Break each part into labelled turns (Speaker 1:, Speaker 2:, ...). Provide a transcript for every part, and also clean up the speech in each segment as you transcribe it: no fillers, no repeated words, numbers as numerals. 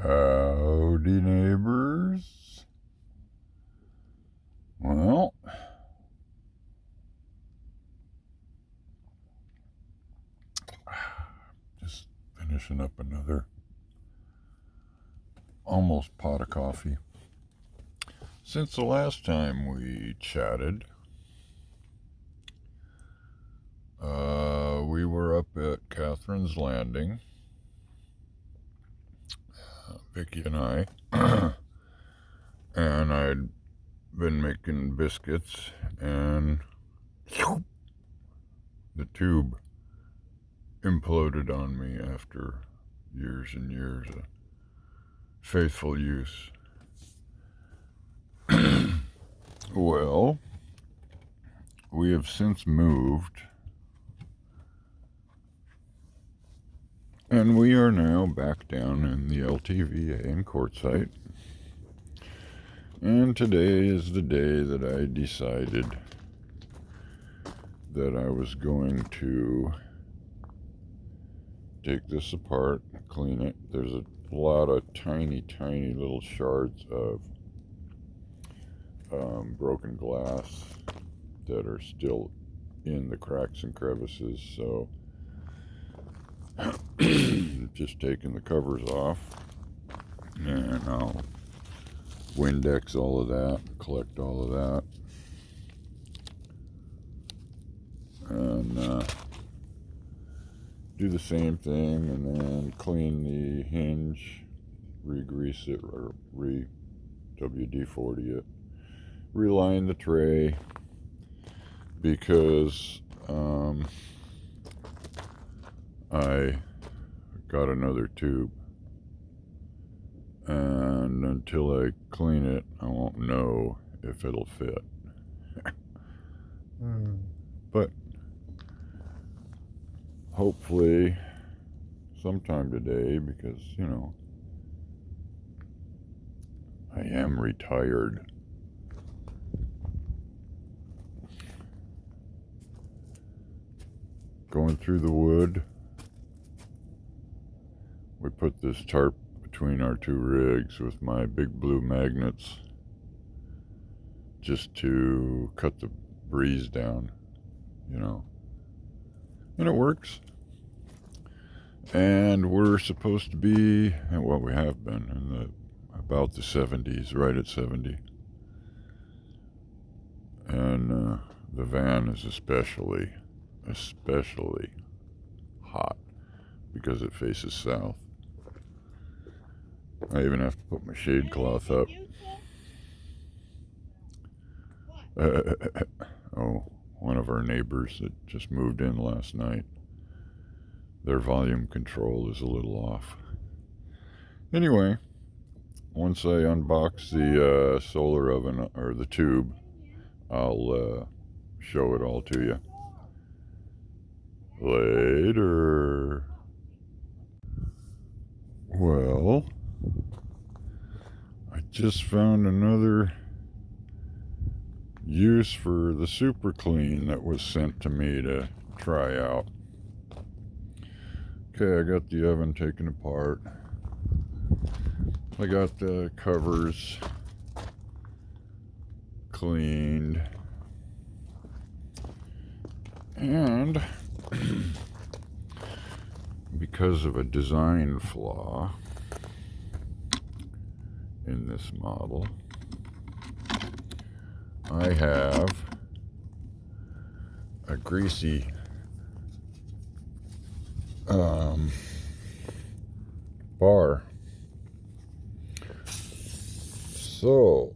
Speaker 1: Howdy, neighbors. Well, just finishing up another almost pot of coffee. Since the last time we chatted, we were up at Catherine's Landing, Vicky and I, and I'd been making biscuits, and the tube imploded on me after years and years of faithful use. Well, we have since moved, and we are now back down in the LTVA in Quartzsite. And today is the day that I decided that I was going to take this apart, clean it. There's a lot of tiny little shards of broken glass that are still in the cracks and crevices, so just taking the covers off, and I'll Windex all of that, collect all of that, and do the same thing, and then clean the hinge, re-grease it, or WD-40 it, reline the tray, because I got another tube, and until I clean it, I won't know if it'll fit. But hopefully sometime today, because, you know, I am retired. Going through the wood, we put this tarp between our two rigs with my big blue magnets just to cut the breeze down, you know, and it works. And we're supposed to be, well, we have been in about the 70s, right at 70, and the van is especially hot because it faces south. I even have to put my shade cloth up. One of our neighbors that just moved in last night, their volume control is a little off. Anyway, once I unbox the solar oven, or the tube, I'll show it all to you later. Well, I just found another use for the super clean that was sent to me to try out. Okay, I got the oven taken apart. I got the covers cleaned, and because of a design flaw in this model, I have a greasy bar. So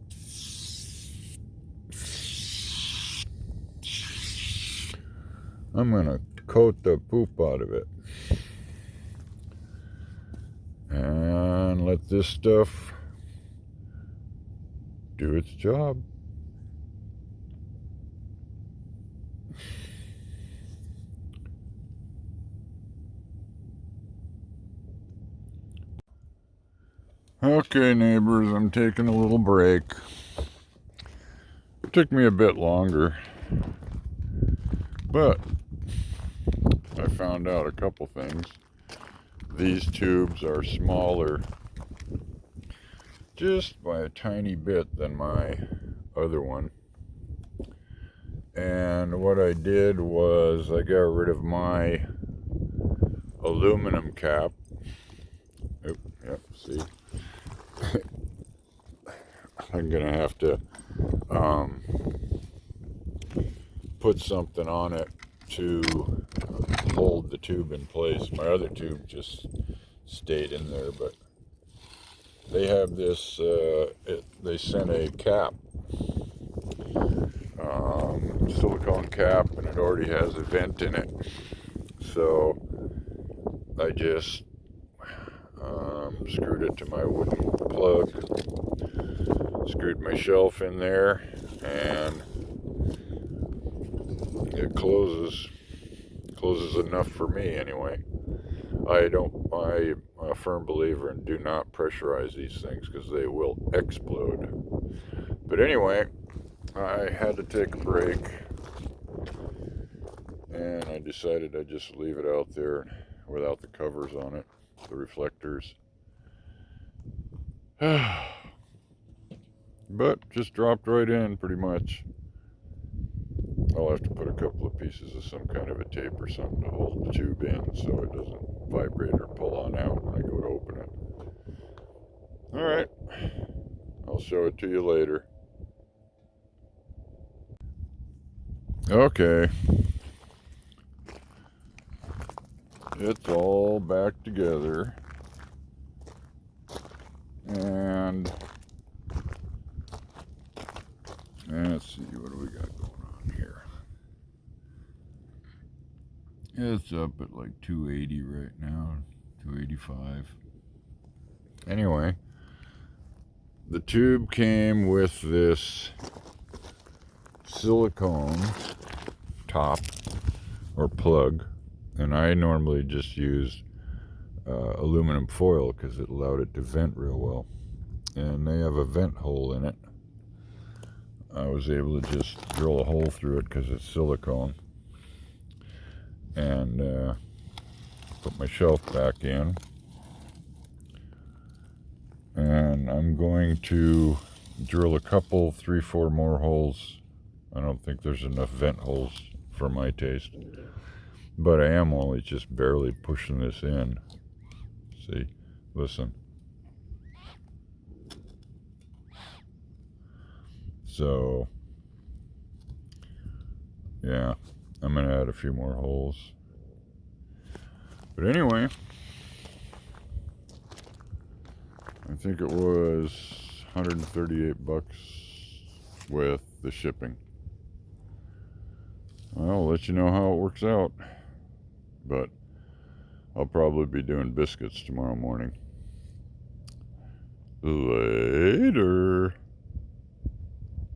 Speaker 1: I'm gonna coat the poop out of it and let this stuff do its job. Okay, neighbors, I'm taking a little break. It took me a bit longer, but I found out a couple things. These tubes are smaller just by a tiny bit than my other one. And what I did was I got rid of my aluminum cap. Oop, yep, see? I'm gonna have to put something on it to hold the tube in place. My other tube just stayed in there, but they have this, they sent a cap, silicone cap, and it already has a vent in it. So I just screwed it to my wooden plug, screwed my shelf in there, and it closes enough for me anyway. I'm a firm believer in do not pressurize these things because they will explode. But anyway, I had to take a break, and I decided I'd just leave it out there without the covers on it, the reflectors. But just dropped right in pretty much. I'll have to put a couple of pieces of some kind of a tape or something to hold the tube in so it doesn't vibrate or pull on out when I go to open it. Alright, I'll show it to you later. Okay, it's all back together, and let's see, what do we got going on here? It's up at like 280 right now, 285. Anyway, the tube came with this silicone top or plug, and I normally just use aluminum foil because it allowed it to vent real well, and they have a vent hole in it. I was able to just drill a hole through it because it's silicone, and put my shelf back in, and I'm going to drill a couple, 3-4 more holes. I don't think there's enough vent holes for my taste, but I am only just barely pushing this in. See, listen. So yeah, I'm gonna add a few more holes. But anyway, I think it was 138 bucks with the shipping. I'll let you know how it works out, but I'll probably be doing biscuits tomorrow morning. Later.